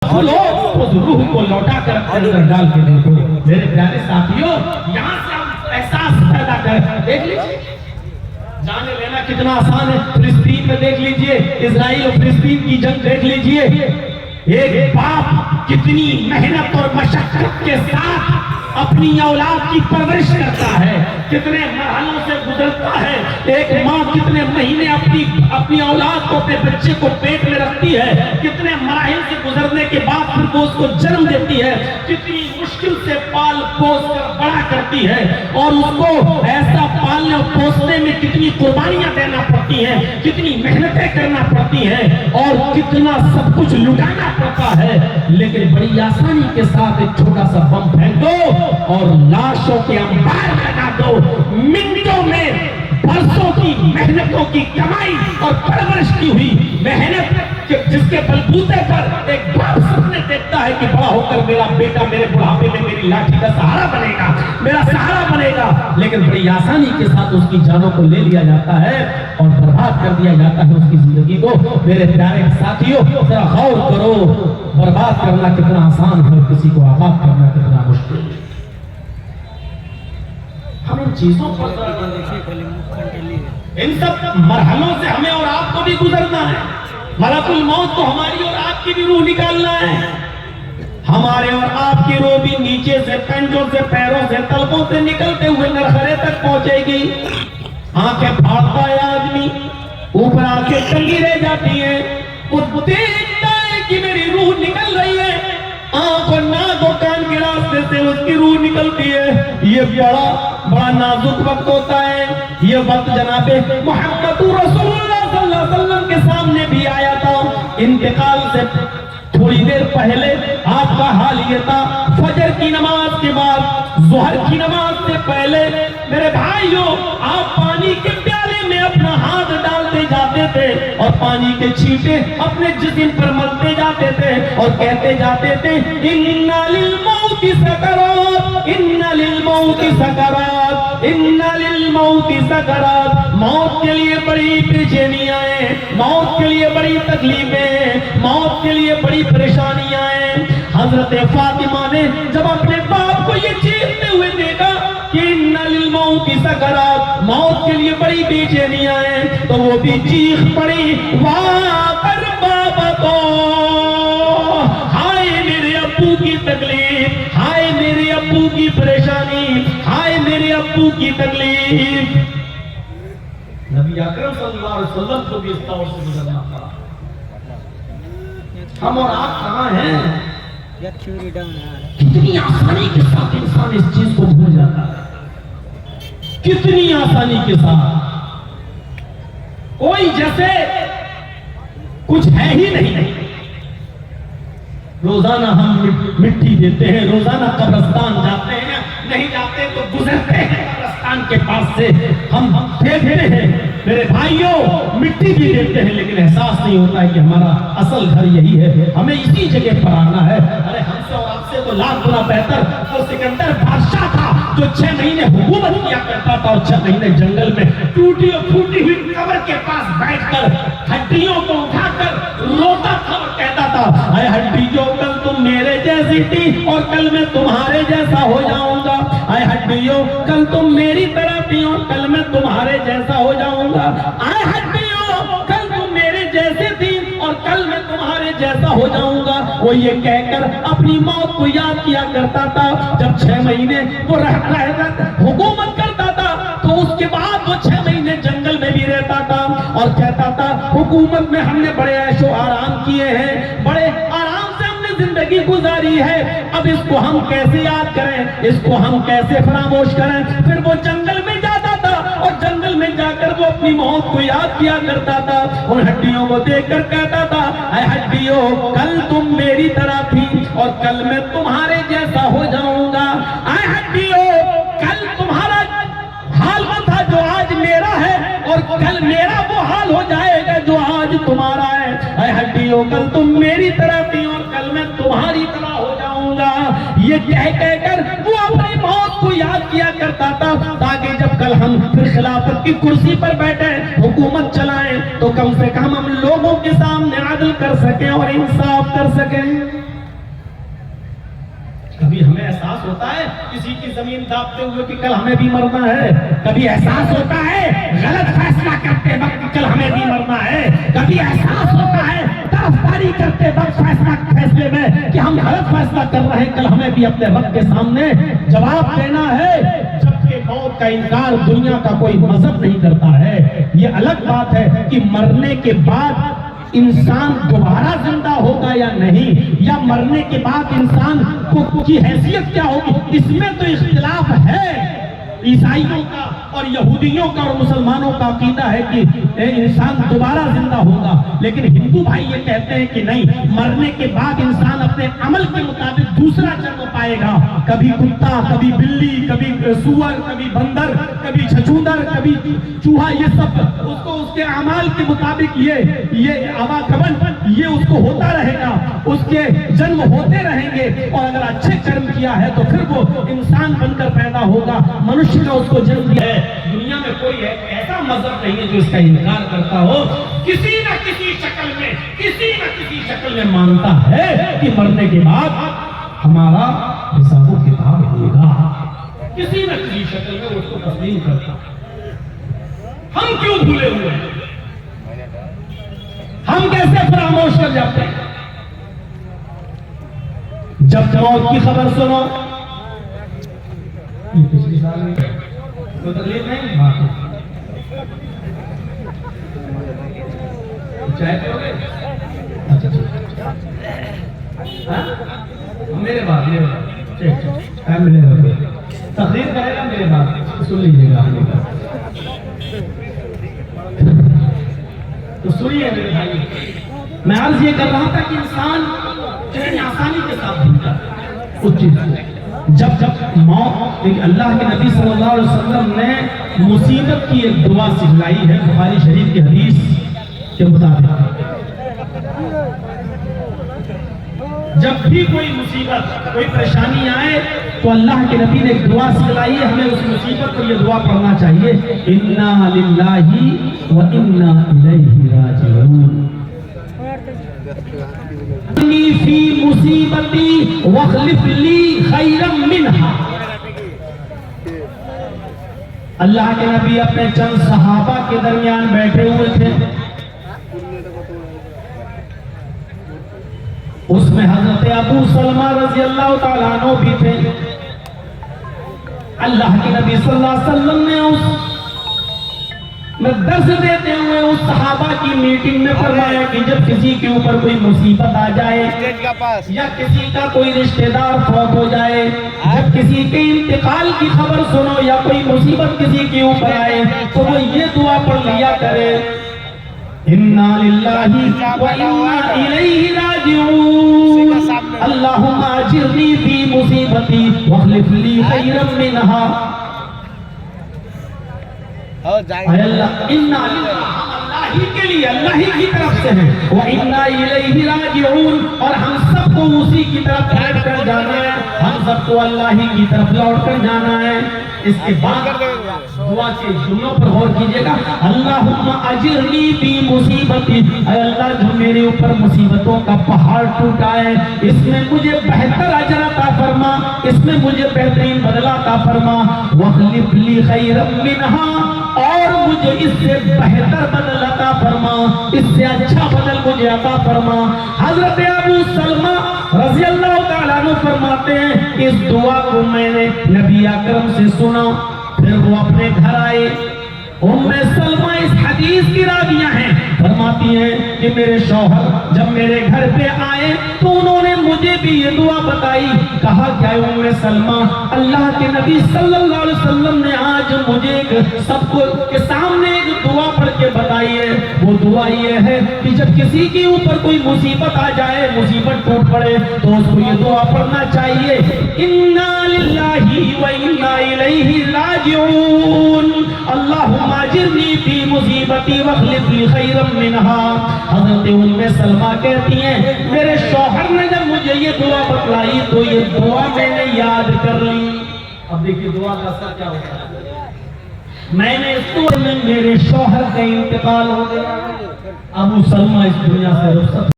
غسل ہو اس روح کو لوٹا کر اپنے اندر ڈال کے دیکھو۔ میرے پیارے ساتھیوں، یہاں سے ہم احساس پیدا کریں۔ دیکھ لیجیے جانے لینا کتنا آسان ہے۔ فلسطین میں دیکھ لیجئے، اسرائیل اور فلسطین کی جنگ دیکھ لیجئے، ایک باپ کتنی محنت اور مشقت کے ساتھ اپنی اولاد کی پرورش کرتا ہے، کتنے مرحلوں سے گزرتا ہے۔ ایک ماں کتنے مہینے اپنی اولاد کو، اپنے بچے کو پیٹ میں رکھتی ہے، کتنے مراحل سے گزرنے کے بعد پھر وہ اس کو جنم دیتی ہے، کتنی مشکل سے پال پوس کر بڑا کرتی ہے، اور اس کو ایسا پالنے اور پوسنے میں کتنی قربانیاں دینا پڑتی ہیں، کتنی محنتیں کرنا پڑتی ہیں، اور کتنا سب کچھ لٹانا پڑتا ہے۔ لیکن بڑی آسانی کے ساتھ ایک چھوٹا سا بم پھینک دو اور لاشوں کے انبار لگا دو، منٹوں میں برسوں کی محنتوں کی کمائی اور پرورش کی ہوئی محنت، جس کے بلبوتے پر ایک باپ سپنے دیکھتا ہے کہ بڑا ہو کر میرا بیٹا میرے بڑھاپے میں میری لاٹھی کا سہارا بنے گا، میرا سہارا بنے گا، لیکن بڑی آسانی کے ساتھ اس کی جانوں کو لے لیا جاتا ہے اور برباد کر دیا جاتا ہے اس کی زندگی کو۔ میرے پیارے ساتھیوں، ذرا غور کرو، برباد کرنا کتنا آسان ہے، کسی کو آباد کرنا کتنا مشکل ہے۔ ہم ان چیزوں پر ان سب مرحلوں سے ہمیں اور آپ کو بھی گزرنا ہے۔ ملک الموت تو ہماری اور آپ کی بھی روح نکالنا ہے، ہمارے اور آپ کی روح بھی نیچے سے، پنجوں سے، پیروں سے، تلبوں سے نکلتے ہوئے نرخرے تک پہنچے گی۔ آنکھیں پھاڑتا ہے آدمی، اوپر آنکھیں ٹنگی رہ جاتی ہیں، وہ دیکھتا ہے کہ میری روح نکل رہی ہے، آنکھ اور ناک اور کان کے راستے سے اس کی روح نکلتی ہے۔ یہ بڑا نازک وقت ہوتا ہے۔ یہ وقت جناب محمد رسول اللہ صلی اللہ علیہ وسلم کے سامنے بھی آیا تھا۔ انتقال سے تھوڑی دیر پہلے آپ کا حال یہ تھا، فجر کی نماز کے بعد، ظہر کی نماز سے پہلے میرے بھائیوں، آپ پانی کے پیالے میں اپنا ہاتھ ڈالتے جاتے تھے اور پانی کے چھینٹے اپنے جسم پر ملتے جاتے تھے اور کہتے جاتے تھے، اِنَّ لِلْمَوْتِ سَكَرَاتٍ، اِنَّ لِلْمَوْتِ سَكَرَاتٍ، اِنَّ لِلْمَوْتِ سَكَرَاتٍ۔ موت کے لیے بڑی بےچینیاں ہیں، موت کے لیے بڑی تکلیفیں ہیں، موت کے لیے بڑی پریشانیاں ہیں۔ حضرت فاطمہ نے جب اپنے باپ کو یہ چیختے ہوئے دیکھا کہ اِنَّ لِلْمَوْتِ سَكَرَاتٍ، موت کے لیے بڑی بے چینیاں ہیں، تو وہ بھی چیخ پڑی، واہ کر بابا تو، ہائے میرے ابو کی تکلیف، ہائے میرے ابو کی پریشانی، ہائے میرے ابو کی تکلیف۔ نبی اکرم صلی اللہ علیہ وسلم کو بھی اس دور سے گزرنا پڑا۔ ہم اور آپ کہاں ہیں؟ کتنی آسانی کے ساتھ انسان اس چیز کو بھول جاتا ہے، کتنی آسانی کے ساتھ، کوئی جیسے کچھ ہے ہی نہیں۔ روزانہ ہم مٹی دیتے ہیں، روزانہ قبرستان جاتے ہیں، نہیں جاتے تو گزرتے ہیں قبرستان کے پاس سے، ہم دیکھتے ہیں میرے بھائیوں، مٹی بھی دیتے ہیں لیکن احساس نہیں ہوتا ہے کہ ہمارا اصل گھر یہی ہے، ہمیں اسی جگہ پر آنا ہے۔ ارے ہم سے اور آپ سے تو لاکھ گنا بہتر وہ سکندر بادشاہ تھا جو 6 مہینے حکومت کیا کرتا تھا اور 6 مہینے جنگل میں ٹوٹی اور پھوٹی ہوئی قبر کے پاس بیٹھ کر ہڈیوں کو اٹھا کر روتا تھا اور کہتا تھا، اے ہڈیوں کل تم میرے جیسی تھی اور کل میں تمہارے جیسا ہو جاؤں گا، اے ہڈیوں کل تم میری طرح تھی اور کل میں تمہارے جیسا ہو جاؤں گا، اے ہڈیوں کل تم میرے جیسے تھی اور کل میں تمہارے جیسا ہو جاؤں گا۔ وہ یہ کہہ کر اپنی موت کو یاد کیا کرتا تھا۔ جب 6 مہینے وہ حکومت کرتا تھا تو اس کے بعد وہ 6 مہینے جنگل میں بھی رہتا تھا اور کہتا تھا، حکومت میں ہم نے بڑے عیش و آرام کیے ہیں، بڑے آرام سے ہم نے زندگی گزاری ہے، اب اس کو ہم کیسے یاد کریں، اس کو ہم کیسے فراموش کریں۔ پھر وہ جنگل میں جاتا تھا اور جنگل میں جا کر وہ اپنی موت کو یاد کیا کرتا تھا، ان ہڈیوں کو دیکھ کر کہتا تھا، اے ہڈیوں کل تم میری طرح تھی اور کل میں تمہارے جیسا ہو جاؤں گا، اے ہڈیوں کل تمہارا حال وہ تھا جو آج میرا ہے اور کل میرا وہ حال ہو جائے گا جو آج تمہارا ہے، اے ہڈیوں کل تم میری طرح تھی اور کل میں تمہاری طرح ہو جاؤں گا۔ یہ کہہ کر وہ اپنی موت کو یاد کیا کرتا تھا تاکہ جب کل ہم پھر خلافت کی کرسی پر بیٹھے حکومت چلائیں تو کم سے کم ہم لوگوں کے سامنے عدل کر سکیں اور انصاف کر سکیں۔ احساس ہوتا ہے کسی کی زمین داپتے ہوئے کہ کل ہمیں بھی مرنا ہے؟ کبھی احساس ہوتا ہے غلط فیصلہ کرتے وقت کل ہمیں بھی مرنا ہے؟ کبھی احساس ہوتا ہے طرفداری کرتے وقت فیصلے میں کہ ہم غلط فیصلہ کر رہے ہیں، کل ہمیں بھی اپنے رب کے سامنے جواب دینا ہے؟ جبکہ موت کا انکار دنیا کا کوئی مذہب نہیں کرتا ہے۔ یہ الگ بات ہے کہ مرنے کے بعد انسان دوبارہ زندہ ہوگا یا نہیں، یا مرنے کے بعد انسان کی حیثیت کیا ہوگی، اس میں تو اختلاف ہے۔ عیسائیوں کا اور یہودیوں کا اور مسلمانوں کا عقیدہ ہے کہ انسان دوبارہ زندہ ہوگا، لیکن ہندو بھائی یہ کہتے ہیں کہ نہیں، مرنے کے بعد انسان اپنے عمل کے مطابق دوسرا جنم پائے گا، کبھی کتا، کبھی بلی، کبھی سور، کبھی بندر، کبھی چھچوندر، کبھی چوہا، یہ سب اس کو اس کے اعمال کے مطابق یہ آواگمن یہ اس کو ہوتا رہے گا، اس کے جنم ہوتے رہیں گے، اور اگر اچھے کرم کیا ہے تو پھر وہ انسان بن کر پیدا ہوگا، منشیہ کا اس کو جنم دیا ہے۔ دنیا میں کوئی ایسا مذہب نہیں ہے جو اس کا انکار کرتا ہو، کسی نہ کسی شکل میں مانتا ہے کہ مرنے کے بعد ہمارا حساب و کتاب ہوگا، کسی نہ کسی شکل میں اس کو تسلیم کرتا۔ ہم کیوں بھولے ہوئے ہیں؟ ہم کیسے فراموش کر جاتے ہیں؟ جب موت کی خبر سنو، یہ پچھلی سال میں کوئی تکلیف نہیں، چاہے پیوگے؟ اچھا میرے بات ملے گا، تقریر کرے گا، میرے بات سن لیجیے گا، تو سنیے میرے بھائی، میں عرض یہ کر رہا تھا کہ انسان اتنی آسانی کے ساتھ بھولتا ہے اس چیز کو۔ جب موت، اللہ کے نبی صلی اللہ علیہ وسلم نے مصیبت کی ایک دعا سکھلائی ہے بخاری شریف کی حدیث کے مطابق، جب بھی کوئی مصیبت، کوئی پریشانی آئے تو اللہ کے نبی نے ایک دعا سکھلائی ہے، ہمیں اس مصیبت پر یہ دعا پڑھنا چاہیے، اِنَّا لِلَّهِ وَإِنَّا إِلَيْهِ راجعون، فی مصیبتی واخلف لی خیرا منہا۔ اللہ کے نبی اپنے چند صحابہ کے درمیان بیٹھے ہوئے تھے، اس میں حضرت ابو سلمہ رضی اللہ تعالیٰ عنہ بھی تھے۔ اللہ کے نبی صلی اللہ علیہ وسلم نے اس میں درس دیتے ہوئے اس صحابہ کی میٹنگ میں فرمایا کہ جب کسی کے اوپر کوئی مصیبت آ جائے یا کسی کا کوئی رشتہ دار فوت ہو جائے، جب کسی کے انتقال کی خبر سنو یا کوئی مصیبت کسی کے اوپر آئے تو وہ یہ دعا پڑھ لیا کرے، اِنَّا لِلَّهِ وَإِنَّا إِلَيْهِ راجعون، اللہم اجرنی فی مصیبتی واخلف لی خیرا منہا۔ اے اللہ، اِنَّا لِلَّهِ، ہم اللہ ہی کے لیے، اللہ ہی کی طرف سے ہیں، وَإِنَّا إِلَيْهِ راجعون، اور ہم سب کو اسی کی طرف لوٹ کر جانا ہے، ہم سب کو اللہ ہی کی طرف لوٹ کر جانا ہے۔ اس کے بعد دعا کے جملوں پر غور کیجئے گا، اللہم اجرنی فی مصیبتی، اے اللہ جو میرے اوپر مصیبتوں کا پہاڑ ٹوٹا ہے اس میں مجھے بہتر اجر عطا فرما، اس میں مجھے بہترین بدلہ عطا فرما، واخلف لی خیرا منہا، اور مجھے اس سے بہتر بدل عطا فرما، اس سے اچھا بدل مجھے عطا فرما۔ حضرت ابو سلمہ رضی اللہ تعالیٰ عنہ فرماتے ہیں کہ اس دعا کو میں نے نبی اکرم سے سنا، پھر وہ اپنے گھر آئے۔ ام سلمہ اس حدیث کی راویہ ہیں، فرماتی ہیں کہ میرے شوہر جب میرے گھر پہ آئے تو انہوں نے مجھے بھی یہ دعا بتائی، کہا کیا ام سلمہ، اللہ کے نبی صلی اللہ علیہ وسلم نے آج مجھے سب کو کے سامنے ایک دعا پڑھ کے بتائی ہے، وہ دعا یہ ہے کہ جب کسی کے اوپر کوئی مصیبت آ جائے، مصیبت ٹوٹ پڑے تو اس کو یہ دعا پڑھنا چاہیے، اِنَّا لِلَّهِ وَإِنَّا إِلَيْهِ راجعون، اللہم اجرنی فی مصیبتی واخلف لی خیرا منہا۔ حضرت ام سلمہ کہتی ہیں میرے شوہر نے جب مجھے یہ دعا بتلائی تو یہ دعا میں نے یاد کر لی۔ اب دیکھیے دعا کا اثر کیا ہوتا ہے، میں نے اس دعا میں میرے شوہر کا انتقال ہو گیا، ابو سلمہ اس دنیا سے رخصت